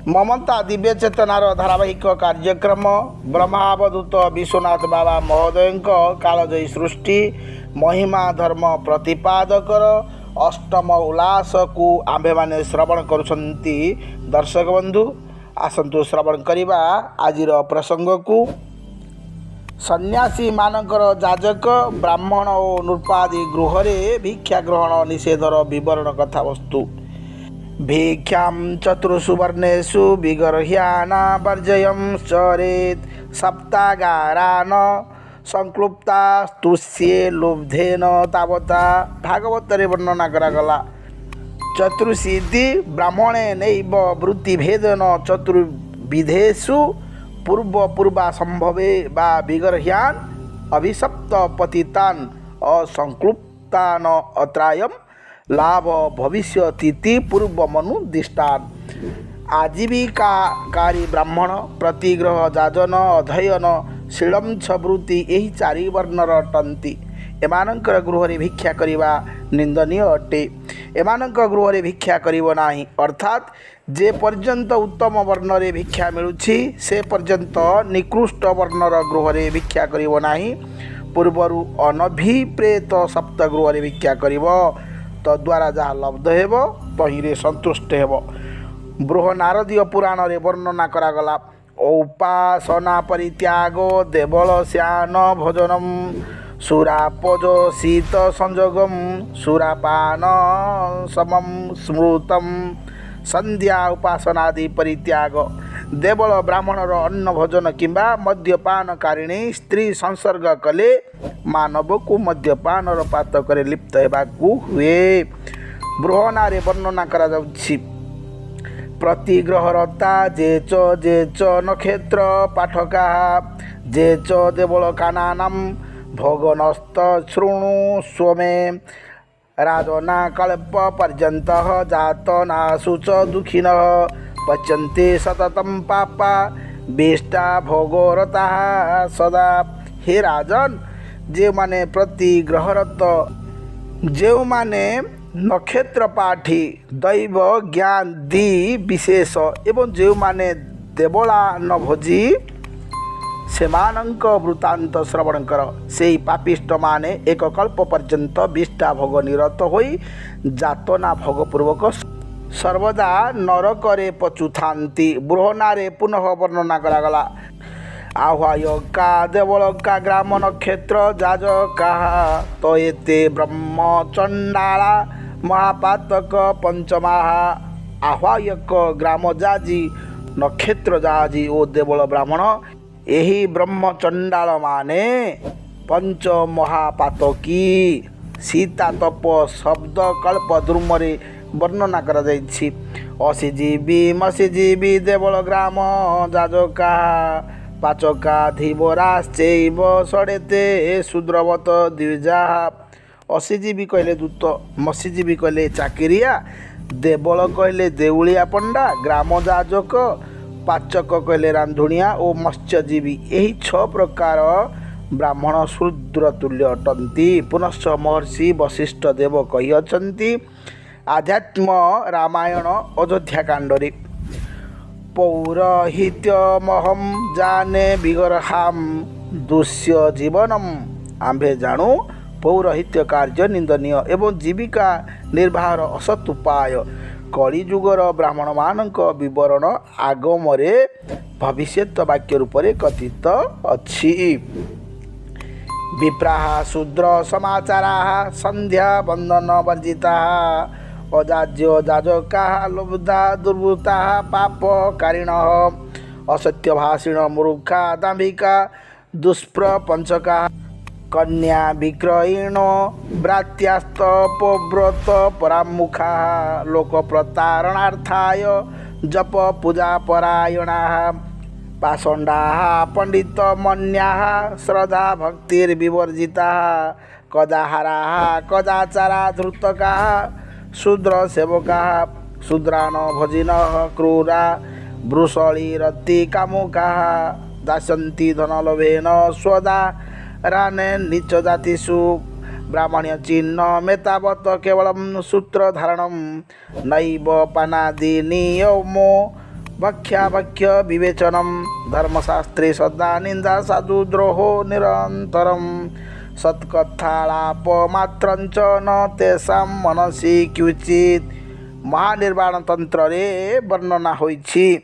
ममता दिव्य चेतनार धारावाहिक कार्यक्रम ब्रह्मावधूत विश्वनाथ बाबा महोदय कालजयी सृष्टि महिमा धर्म प्रतिपादकर अष्टम उल्लास को आंभे माने श्रवण करुछंती। दर्शक बंधु आसंतु श्रवण करिबा आजिर प्रसंग को। सन्यासी मानकर जाजक ब्राह्मण और नृपादि गृहरे भिक्षा ग्रहण निषेधर विवरण कथा वस्तु। भिक्षां चतुर्षु वर्णेषु विगर्ह्याना वर्जयं चरेत् सप्तागारान संक्लुप्ता तुष्ये लुब्धेन तावता। भागवत वर्णना करागला। चतुर्षीति ब्राह्मणे नैव वृत्तिभेदन चतुर्विधेषु पूर्वा संभवे वा विगर्ह्यान अभिशप्त पतितान असंक्लुप्तान अत्रायम लाभ भविष्यति पूर्व मनु दृष्टान। आजीविकाकारी ब्राह्मण प्रतिग्रह जाजन अध्ययन शीलंछ वृत्ति यही चारि वर्णर अटंती। एमानंकर गृहरे भिक्षा करिबा निंदनीय अटे। एमानंकर गृहरे भिक्षा करिबो नाही, अर्थात जे पर्यंत उत्तम वर्णरे भिक्षा मिलुछि से पर्यंत निकृष्ट वर्णर गृहरे भिक्षा करिबो नाही। पूर्वरु अनभिप्रेत सप्त गृहरे भिक्षा करिबो, तद्वारा जहाँ लब्ध हेब तहिरे संतुष्ट हेब। बृहनारदीय पुराण रे वर्णना करागला। औपासना परित्यागो देवल श्यान भोजनम सुरापज शीत संजोगम सुरापान समम स्मृतम। संध्या उपासनादि परित्याग देवल ब्राह्मणर अन्न भोजन किंबा मद्यपानकारिणी स्त्री संसर्ग कले मानव को मद्यपानर पातकरे लिप्त हेबाकू हुए। बृहनारे वर्णना करा जाउछि। प्रतिग्रहरता जेच नक्षत्र पाठका जेच देवल कानानाम भोगनस्त शृणु स्वमे राजना कल्प पर्यंत जातनासु च दुखिनः पच्यन्ते सततम पापा बेष्टा भोगरता सदा। हे राजन, जे माने प्रतिग्रहरत जो माने नक्षत्र पाठी दैव ज्ञान दी विशेष एवं जो माने देवला न भोजी सेमानंक वृत्तांत श्रवण कर। से पापिष्ट माने एक कल्प पर्यंत विष्टा भोग निरत होई जातना भोगपूर्वक सर्वदा नरकरे पचुथांती। बृहनारे पुनः वर्णना करागला। आह्वाय का देवल का ग्राम नक्षत्र जाजका तो एते ब्रह्म चंडाला महापातक पंचमाहा। आह्वायक ग्राम जाजी नक्षत्र जाजी ओ देवल ब्राह्मण यही ब्रह्म चंडाल माने पंच महापातकी। सीता तप शब्द कल्प द्रुमरे वर्णना करा जाइछि। असिजीवी मसिजीवी देवल ग्राम जाजका पाचका धीवराश्चैव षडेते शूद्रवत द्विजा। असिजीवी कहले दूत, मत्स्यजीवी कहले चाकिरिया, देवल कहले देउलिया पंडा, ग्राम जाजक पाचक कहले रांधुनिया और मत्स्यजीवी यही 6 प्रकार ब्राह्मण शूद्र तुल्य अटंती। पुनश्च महर्षि वशिष्ठ देव कही अछंती आध्यात्म रामायण अयोध्या कांडरे। पौरहित्यमहम जाने विगर्हाम दुष्य जीवनम। आंभे जाणु पौरहित्य कार्य निंदनीय एवं जीविका निर्वाहर असत उपाय। कलिजुगर ब्राह्मण मानक विवरण आगमरे भविष्यत वाक्य रूपरे कथित अछि। विप्राः शूद्र समाचाराः संध्या बंधन वर्जिताः अजाज्य जाजकाः लुब्धा दुर्वृत्ताः पापकारिणः असत्यभाषिण मूर्खा दाम्भिका दुष्प्रपंचकाः कन्या विक्रयिणो भ्रात्यास्तपोव्रत परामुखाः लोक प्रतारणार्थाय जप पूजा परायणाः पाषण्डाः पंडित मन्याः श्रद्धा भक्तिर्विवर्जिताः कदाहाराः कदाचारा धृतकाः शूद्र सेवकाः शूद्रान भजिनः क्रूरा वृषलिरति कामुकाः दास्यन्ति धनलोभेन स्वदा राने नीच जातिषु ब्राह्मण्य चिन्ह मेतावत केवलं सूत्रधारणं नैव पानादि नियमो भक्ष्याभक्ष्य विवेचनम धर्मशास्त्रे सदा निंदा साधुद्रोहो निरंतरम सत्कथालापमात्रंच न तेषां मनसि क्वचित। महानिर्वाण तंत्र रे वर्णना होइछि।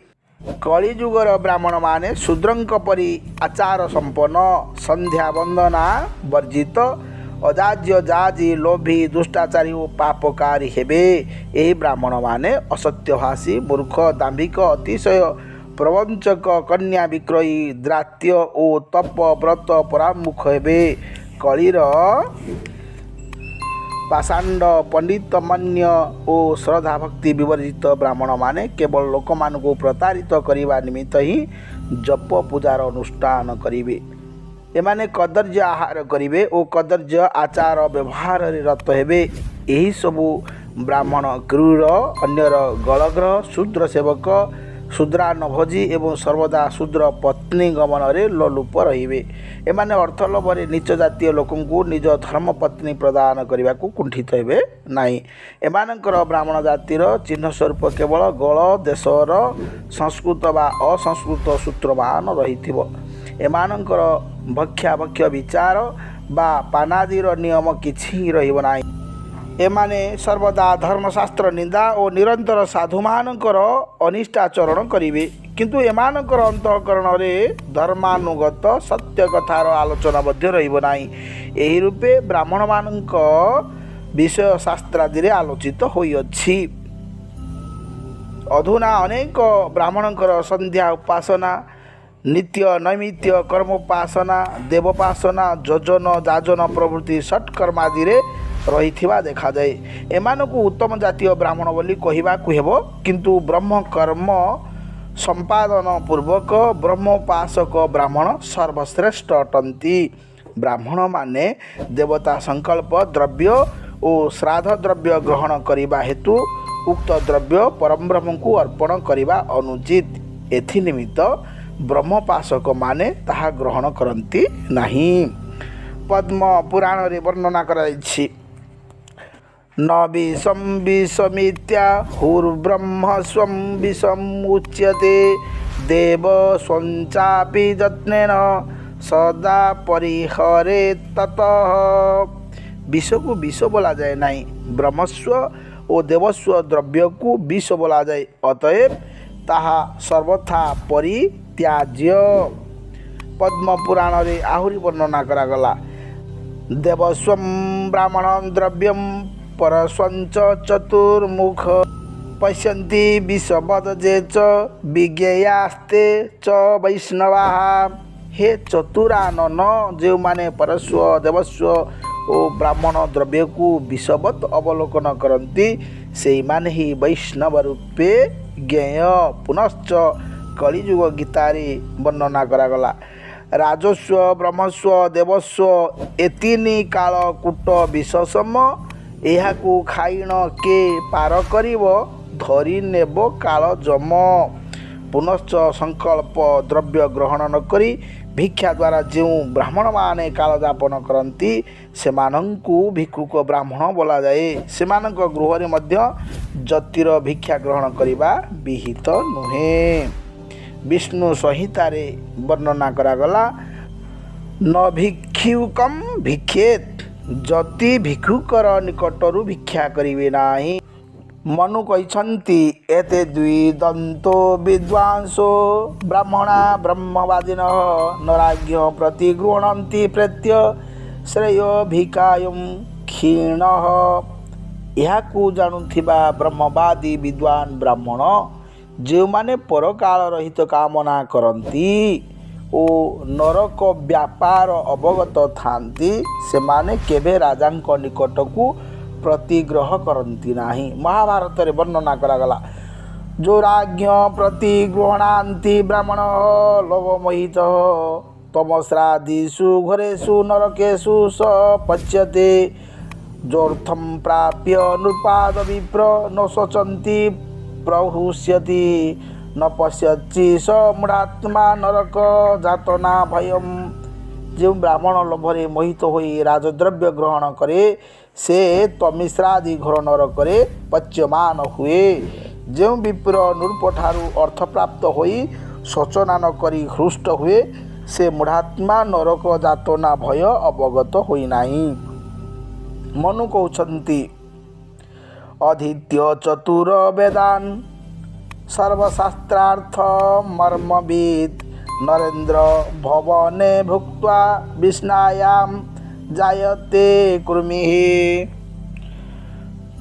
कलिजुगर ब्राह्मण माने शूद्रंक परि आचार संपन्न, संध्या वंदना वर्जित, अजाज्य जाजी, लोभी, दुष्टाचारी और पापकारी हेबे। यही ब्राह्मण माने असत्यभाषी, मूर्ख, दाम्भिक, अतिशय प्रवंचक, कन्या विक्रयी, द्रात्य और तप व्रत परामुख हेबे। कलिर पाषांड, पंडितमान्य और श्रद्धा भक्ति विवर्जित ब्राह्मण माने केवल लोक मानक प्रतारित करने निमित्त ही जप पूजार अनुष्ठान करिवे। एमाने कदर्य आहार करिवे और कदर्य आचार व्यवहार रत हेबे। यही सबू ब्राह्मण क्रूर, अन्यर गलग्रह, शूद्र सेवक, शूद्रान्नभोजी एवं सर्वदा शूद्र पत्नी गमन रे लोलुप रहिबे। एमाने अर्थ लोभरे नीच जातीय लोकंकु निज धर्म पत्नी प्रदान करने को कुंठित हेबे नाही। एमानकर ब्राह्मण जातिर चिन्ह स्वरूप केवल गल देशर संस्कृत वा असंस्कृत सूत्रमान रहिथिबो। एमानकर भक्ष्याभक्ष्य विचार बा पानादिर नियम किछि रहिबो नाही। एमाने सर्वदा धर्मशास्त्र निंदा और निरंतर साधुमानकर अनिष्टाचरण करिवे। किंतु एमानकर अंतःकरण रे धर्मानुगत सत्य कथार आलोचना मध्य रहिबो नाही। एही रूपे ब्राह्मण मानक विषय शास्त्रादि रे आलोचित होइअछि। अधुना अनेक ब्राह्मणकर संध्या उपासना, नित्य नैमित्य कर्मोपासना, देवोपासना, योजन जाजन प्रभृति षट्कर्मादि रे रहिथिबा देखा जाए। एमानकु उत्तम जातीय ब्राह्मण बोली कहिबाकु हेबो, किंतु ब्रह्म कर्म संपादन पूर्वक ब्रह्मोपासक ब्राह्मण सर्वश्रेष्ठ अटंती। ब्राह्मण माने देवता संकल्प द्रव्य और श्राद्ध द्रव्य ग्रहण करिबा हेतु उक्त द्रव्य परम ब्रह्म को अर्पण करिबा अनुचित। एथि निमित्त ब्रह्मोपासक माने ताहा ग्रहण करंती नाही। पद्म पुराण रे वर्णना कराइछि। न विषम विषमित्या हुर्ब्रह्म स्वं विषम उच्यते, देव स्वंचापि यत्नेन सदा परिहरे ततः। विष को विष बोला जाए नहीं, ब्रह्मस्व और देवस्व द्रव्य को विष बोला जाए, अतएव ताहा सर्वथा परित्याज्य। पद्म पुराण रे आहुरी वर्णना करागला। देवस्वं ब्राह्मण द्रव्यम परस्वंच चतुर्मुख पश्यन्ति विषवदजे च विज्ञेयास्ते च वैष्णवा। हे चतुरानन, जो माने परस्व देवस्व और ब्राह्मण द्रव्य को विषवत अवलोकन करती से माने ही वैष्णव रूपे ज्ञेय। पुनश्च कलिजुग गीतारे वर्णना करागला। राजस्व ब्रह्मस्व देवस्व एतिनी काल कूट विषसम, एहाकू खाइन के पार करिव धरी नेब काल जम। पुनश्च संकल्प द्रव्य ग्रहण न करी भिक्षा द्वारा जो ब्राह्मण माने काल यापन करती सेमानंकु भिक्षुक ब्राह्मण बोला जाए। सेमानंक गृह रे मध्य जतिर भिक्षा ग्रहण करिबा विहित नुहे। विष्णु संहिता रे वर्णना करागला। न भिक्षुकम भिक्षेत, जति भिक्षुकर निकटरू भिक्षा करिवे नाही। मनु कहिछन्ति एते द्विदन्तो विद्वांसो ब्राह्मणा ब्रह्मवादिनः नराज्ञ प्रतिगृह्णन्ति प्रत्य श्रेयो भिकायं क्षीणः। एहाकू जानुथिबा ब्रह्मवादी विद्वान ब्राह्मण जो माने परकाल रहित कामना करती ओ नरक व्यापार अवगत थांती से माने केबे राजांक निकटकू प्रतिग्रह करती नाही। महाभारत रे वर्णना करागला। जो राज्ञ प्रतिगृह्णान्ति ब्राह्मण लोभमोहित तमस्रादिषु घरेषु नरकेषु स पच्यते। जोर्थम प्राप्य नृपाद विप्र न शोचन्ति प्रहुष्यति, न पश्यति स मूढ़ात्मा नरक जातना भयम। जो ब्राह्मण लोभरे मोहित होई राजद्रव्य ग्रहण करे से तमिश्रादि घोर नरकरे पच्यमान हुए। ଯେଉଁ ବିପ୍ର ନୃପଠାରୁ ଅର୍ଥ ପ୍ରାପ୍ତ ହୋଇ ଶୋଚନା ନ କରି ହୃଷ୍ଟ ହୁଏ ସେ ମୂଢ଼ାତ୍ମା ନରକ ଯାତନା ଭୟ ଅବଗତ ହୋଇନାହିଁ। ମନୁ କହୁଛନ୍ତି ଅଧୀତ୍ୟ ଚତୁର ବେଦାନ ସର୍ବଶାସ୍ତ୍ରାର୍ଥ ମର୍ମବିତ୍ ନରେନ୍ଦ୍ର ଭବନେ ଭୁକ୍ତ୍ୱା ବିସ୍ନାୟାମ୍ ଜାୟତେ କୃମିଃ।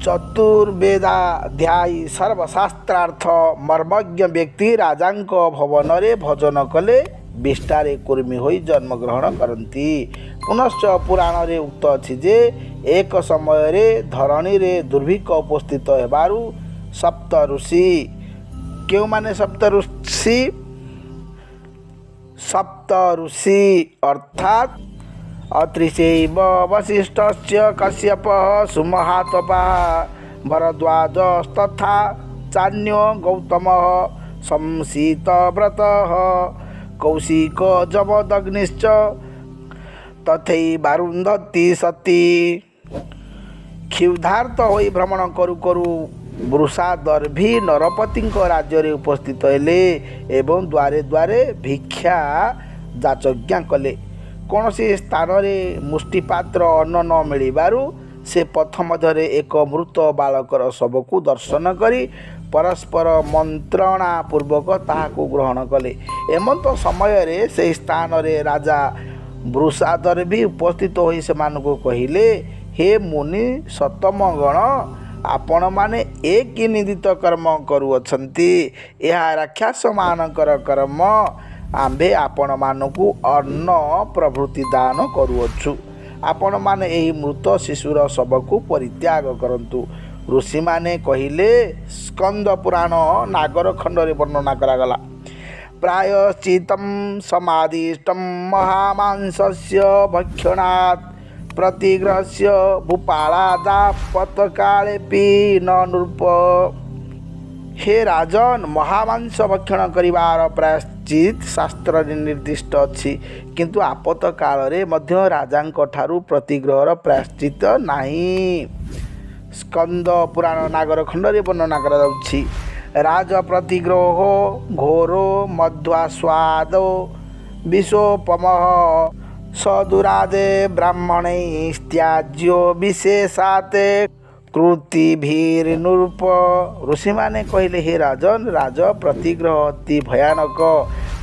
ଚତୁର୍ବେଦାଧ୍ୟାୟୀ ସର୍ବଶାସ୍ତ୍ରାର୍ଥ ମର୍ମଜ୍ଞ ବ୍ୟକ୍ତି ରାଜାଙ୍କ ଭବନରେ ଭଜନ କଲେ ବିଷ୍ଠାରେ କୃମି ହୋଇ ଜନ୍ମଗ୍ରହଣ କରନ୍ତି। ପୁନଶ୍ଚ ପୁରାଣରେ ଉକ୍ତ ଅଛି ଯେ ଏକ ସମୟରେ ଧରଣୀରେ ଦୁର୍ଭିକ୍ଷ ଉପସ୍ଥିତ ହେବାରୁ ସପ୍ତ ଋଷି କେଉଁମାନେ ସପ୍ତ ଋଷି ଅର୍ଥାତ୍ ଅତ୍ରିଶୈବ ବଶିଷ୍ଠସ୍ୟ କଶ୍ୟପଃ ସୁମହାତପଃ ଭରଦ୍ୱାଜस्तथा ଚାନ୍ୟ ଗୌତମଃ ସଂସିତବ୍ରତଃ କୌଶିକ ଯମଦଗ୍ନିଶ୍ଚ ତଥୈବାରୁନ୍ଧତି ସତୀ। କ୍ଷୁଧାର୍ତ ହୋଇ ଭ୍ରମଣ କରୁ କରୁ ବୃଷାଦର୍ଭୀ ନରପତିଙ୍କ ରାଜ୍ୟରେ ଉପସ୍ଥିତ ହେଲେ ଏବଂ ଦ୍ୱାରେ ଦ୍ୱାରେ ଭିକ୍ଷା ଯାଚଜ୍ଞା କଲେ। କୌଣସି ସ୍ଥାନରେ ମୁଷ୍ଟିପାତ୍ର ଅନ୍ନ ନ ମିଳିବାରୁ ସେ ପଥ ମଧ୍ୟରେ ଏକ ମୃତ ବାଳକର ଶବକୁ ଦର୍ଶନ କରି ପରସ୍ପର ମନ୍ତ୍ରଣା ପୂର୍ବକ ତାହାକୁ ଗ୍ରହଣ କଲେ। ଏମନ୍ତ ସମୟରେ ସେହି ସ୍ଥାନରେ ରାଜା ବୃଷାଦର୍ଭୀ ଉପସ୍ଥିତ ହୋଇ ସେମାନଙ୍କୁ କହିଲେ, ହେ ମୁନି ସତ୍ତମଗଣ, ଆପଣମାନେ ଏ କି ନିନ୍ଦିତ କର୍ମ କରୁଅଛନ୍ତି? ଏହା ରାକ୍ଷସମାନଙ୍କର କର୍ମ। ଆମ୍ଭେ ଆପଣମାନଙ୍କୁ ଅନ୍ନ ପ୍ରଭୃତି ଦାନ କରୁଅଛୁ। ଆପଣମାନେ ଏହି ମୃତ ଶିଶୁର ଶବକୁ ପରିତ୍ୟାଗ କରନ୍ତୁ। ଋଷିମାନେ କହିଲେ, ସ୍କନ୍ଦ ପୁରାଣ ନାଗର ଖଣ୍ଡରେ ବର୍ଣ୍ଣନା କରାଗଲା। ପ୍ରାୟଶ୍ଚିତ୍ତଂ ସମାଦିଷ୍ଟଂ ମହାମାଂସସ୍ୟ ଭକ୍ଷଣାତ୍ ପ୍ରତିଗ୍ରହସ୍ୟ ଭୂପାଳାଦାପତକାଳେପି ନ ନୃପ। ହେ ରାଜନ, ମହାମାଂସ ଭକ୍ଷଣ କରିବାର ପ୍ରାୟଶ୍ଚିତ ଶାସ୍ତ୍ରରେ ନିର୍ଦ୍ଦିଷ୍ଟ ଅଛି, କିନ୍ତୁ ଆପତ କାଳରେ ମଧ୍ୟ ରାଜାଙ୍କ ଠାରୁ ପ୍ରତିଗ୍ରହର ପ୍ରାୟଶ୍ଚିତ ନାହିଁ। ସ୍କନ୍ଦ ପୁରାଣ ନାଗର ଖଣ୍ଡରେ ବର୍ଣ୍ଣନା କରାଯାଉଛି। ରାଜ ପ୍ରତିଗ୍ରହ ଘୋର ମଧ୍ୱାସ୍ୱାଦ ବିଶୋପମଃ ସଦୁରାଦେ ବ୍ରାହ୍ମଣୈସ୍ତ୍ୟାଜ୍ୟ ବିଶେଷାତ୍ କୃତିଭିର୍ନୃପ। ଋଷିମାନେ କହିଲେ, ହେ ରାଜନ, ରାଜ ପ୍ରତିଗ୍ରହ ଅତି ଭୟାନକ।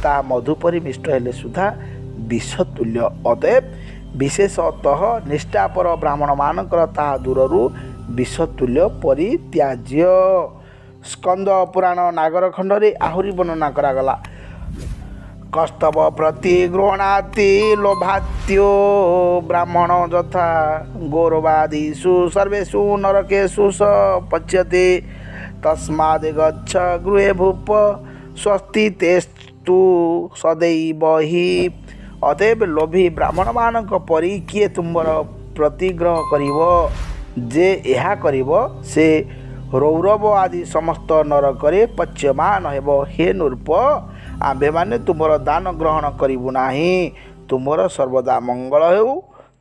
ତାହା ମଧୁ ପରି ମିଷ୍ଟ ହେଲେ ସୁଦ୍ଧା ବିଷତୁଲ୍ୟ। ଅତଏବ ବିଶେଷତଃ ନିଷ୍ଠାପର ବ୍ରାହ୍ମଣମାନଙ୍କର ତାହା ଦୂରରୁ ବିଷତୁଲ୍ୟ ପରିତ୍ୟାଜ୍ୟ। ସ୍କନ୍ଦ ପୁରାଣ ନାଗର ଖଣ୍ଡରେ ଆହୁରି ବର୍ଣ୍ଣନା କରାଗଲା। କସ୍ତବ ପ୍ରତିଗୃହଣାତି ଲୋଭାତ୍ୟୋ ବ୍ରାହ୍ମଣ ଯଥା ଗୌରବାଦିଷୁ ସର୍ବେଷୁ ନରକେଷୁ ସ ପଚ୍ୟତେ ତସ୍ମାଦ୍ ଗଚ୍ଛ ଗୃହେ ଭୂପ ସ୍ୱସ୍ତି ତେସ୍ତୁ ସଦୈବ ହି। ଅତଏବ ଲୋଭୀ ବ୍ରାହ୍ମଣମାନଙ୍କ ପରି କିଏ ତୁମର ପ୍ରତିଗ୍ରହ କରିବ? ଯେ ଏହା କରିବ ସେ ରୌରବ ଆଦି ସମସ୍ତ ନରକରେ ପଚ୍ୟମାନ ହେବ। ହେ ନୃପ, ଆମ୍ଭେମାନେ ତୁମର ଦାନ ଗ୍ରହଣ କରିବୁ ନାହିଁ। ତୁମର ସର୍ବଦା ମଙ୍ଗଳ ହେଉ।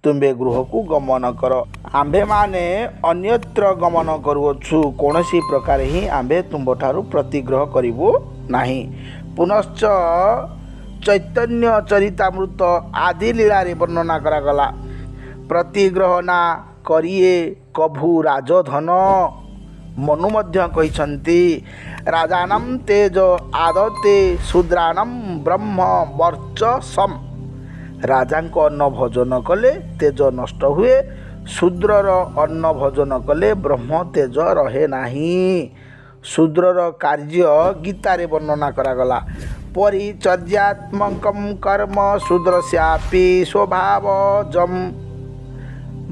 ତୁମ୍ଭେ ଗୃହକୁ ଗମନ କର। ଆମ୍ଭେମାନେ ଅନ୍ୟତ୍ର ଗମନ କରୁଅଛୁ। କୌଣସି ପ୍ରକାରେ ହିଁ ଆମ୍ଭେ ତୁମ୍ଭଠାରୁ ପ୍ରତିଗ୍ରହ କରିବୁ ନାହିଁ। ପୁନଶ୍ଚ ଚୈତନ୍ୟ ଚରିତାମୃତ ଆଦି ଲୀଳାରେ ବର୍ଣ୍ଣନା କରାଗଲା। ପ୍ରତିଗ୍ରହ ନା କରିଏ କଭୁ ରାଜଧନ। ମନୁ ମଧ୍ୟ କହିଛନ୍ତି, ରାଜାନଂ ତେଜ ଆଦତେ ଶୂଦ୍ରାଣଂ ବ୍ରହ୍ମ ବର୍ଚସମ୍। ରାଜାଙ୍କ ଅନ୍ନ ଭୋଜନ କଲେ ତେଜ ନଷ୍ଟ ହୁଏ। ଶୂଦ୍ରର ଅନ୍ନ ଭୋଜନ କଲେ ବ୍ରହ୍ମ ତେଜ ରହେ ନାହିଁ। ଶୂଦ୍ରର କାର୍ଯ୍ୟ ଗୀତାରେ ବର୍ଣ୍ଣନା କରାଗଲା। ପରିଚର୍ଯ୍ୟାତ୍ମକଂ କର୍ମ ଶୂଦ୍ରସ୍ୟାପି ସ୍ୱଭାବଜଂ।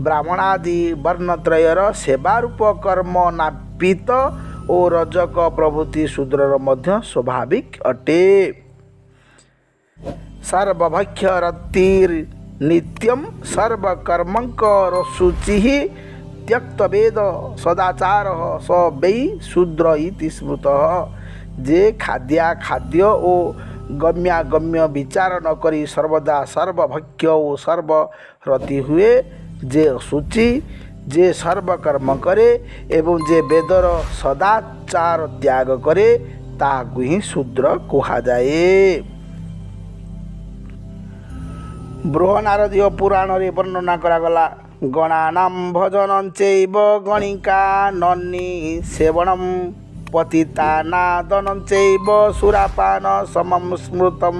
ବ୍ରାହ୍ମଣାଦି ବର୍ଣ୍ଣତ୍ରୟର ସେବାରୂପ କର୍ମ ନାପିତ ଓ ରଜକ ପ୍ରଭୃତି ଶୂଦ୍ରର ମଧ୍ୟ ସ୍ୱାଭାବିକ ଅଟେ। ସର୍ବଭକ୍ଷରତିର୍ ନିତ୍ୟଂ ସର୍ବକର୍ମଙ୍କର ଶୁଚିଃ ତ୍ୟକ୍ତବେଦ ସଦାଚାରଃ ସ ବୈ ଶୂଦ୍ର ଇତି ସ୍ମୃତଃ। ଯେ ଖାଦ୍ୟ ଓ ଗମ୍ୟାଗମ୍ୟ ବିଚାର ନ କରି ସର୍ବଦା ସର୍ବଭକ୍ଷ ଓ ସର୍ବରତି ହୁଏ, ଯେ ଅଶୁଚି, जे सर्वकर्म करे एवं जे वेदर सदाचार त्याग करे ताकू ही शूद्र कुहाଯାଏ। बृहनारदीय पुराण रे वर्णना करागला गणानां भजनं चैव गणिका नन्नि सेवनं पतितानादनं चैव सुरापान समं स्मृतम्।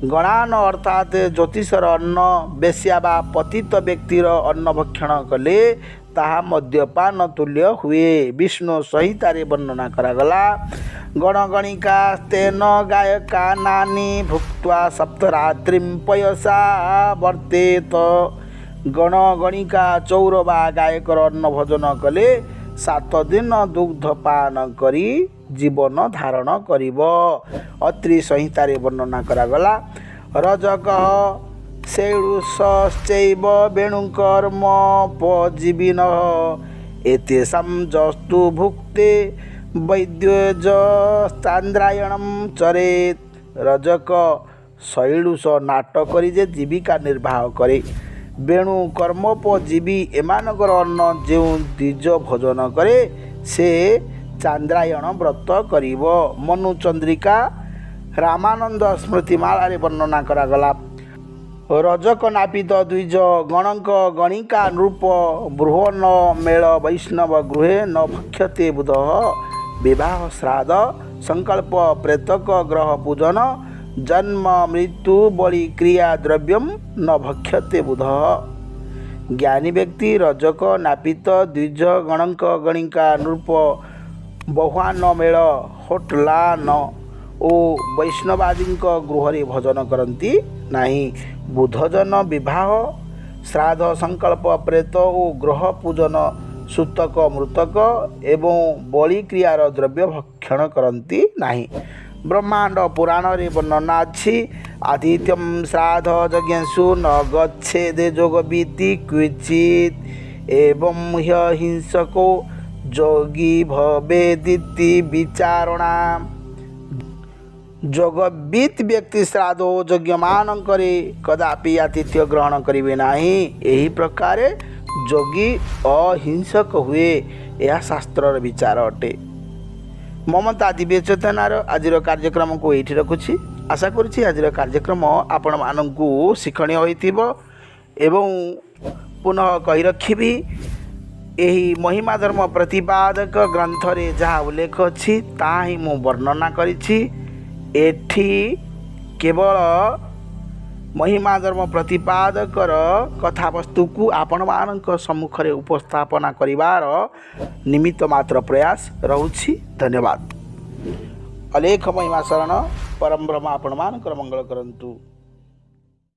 गणान अर्थात ज्योतिषर अन्न बेश्या बा पतित व्यक्तिर अन्न भक्षण कले ताहा मद्यपान तुल्य हुए। विष्णु संहितारे वर्णना करागला गणगणिका तेन गायका नानी भुक्त्वा सप्तरात्रिं पयसा वर्तेत। गणगणिका चौरबा गायकर अन्न भोजन कले 7 दिन दुग्धपान करी जीवन धारण करिब। अत्रि संहितारे वर्णना करागला रजक शैलुषश्चैव वेणुकर्मोपजीविन एतेषां जस्तु भुक्ते वैद्यजस्तान्द्रायणं चरेत। रजक शैलुष नाट करी जे जीविका निर्वाह करे। वेणु कर्मोपजीवी एमानकर अन्न जो द्विज भोजन करे से चांद्रायण व्रत करिब। मनु चंद्रिका रामानंद स्मृतिमाला रे वर्णना करागला रजक नापित द्विज गणक गणिका नृप बृहन मेल वैष्णव गृहे न भक्ष्यते बुध। विवाह श्राद्ध संकल्प प्रेतक ग्रह पूजन जन्म मृत्यु बलि क्रिया द्रव्यम न भक्ष्यते बुध। ज्ञानी व्यक्ति रजक नापित द्विज गणक गणिका नृप बहुआन मेल होटलान ओ वैष्णवादी गृह भोजन करती नहीं। बुधजन विवाह श्राद्ध संकल्प प्रेत और ग्रह पूजन सूतक मृतक एवं बलि क्रियार द्रव्य भक्षण करती नहीं। ब्रह्मांड पुराण रे वर्णना अच्छी आदित्यम श्राद्ध यज्ञसु न गच्छेदे जोगवीति क्वचित एवं हिंसको जोगी भवेदिति विचारणा। जोगवीत व्यक्ति श्राद्ध यज्ञ मानक कदापि आतिथ्य ग्रहण करिवे नाही। एही प्रकार जोगी अहिंसक हुए यह शास्त्र विचार अटे। ममता दिव्य चेतनार आज कार्यक्रम को ये रखुछि। आशा करुछि आज कार्यक्रम आपण मानकु शिक्षणीय होइथिबो एवं पुनः कहि रखिबी एही महिमा धर्म प्रतिपादक ग्रंथ रे जहाँ उल्लेख अछि ता ही मु वर्णना करिछि। एठी केवल महिमा धर्म प्रतिपादकर कथावस्तु को आपण मानक सम्मुख रे उपस्थापना करिवार निमित्त मात्र प्रयास रहुछि। धन्यवाद। अलेख महिमा शरण परम ब्रह्म आपण मानकर मंगल करंतु।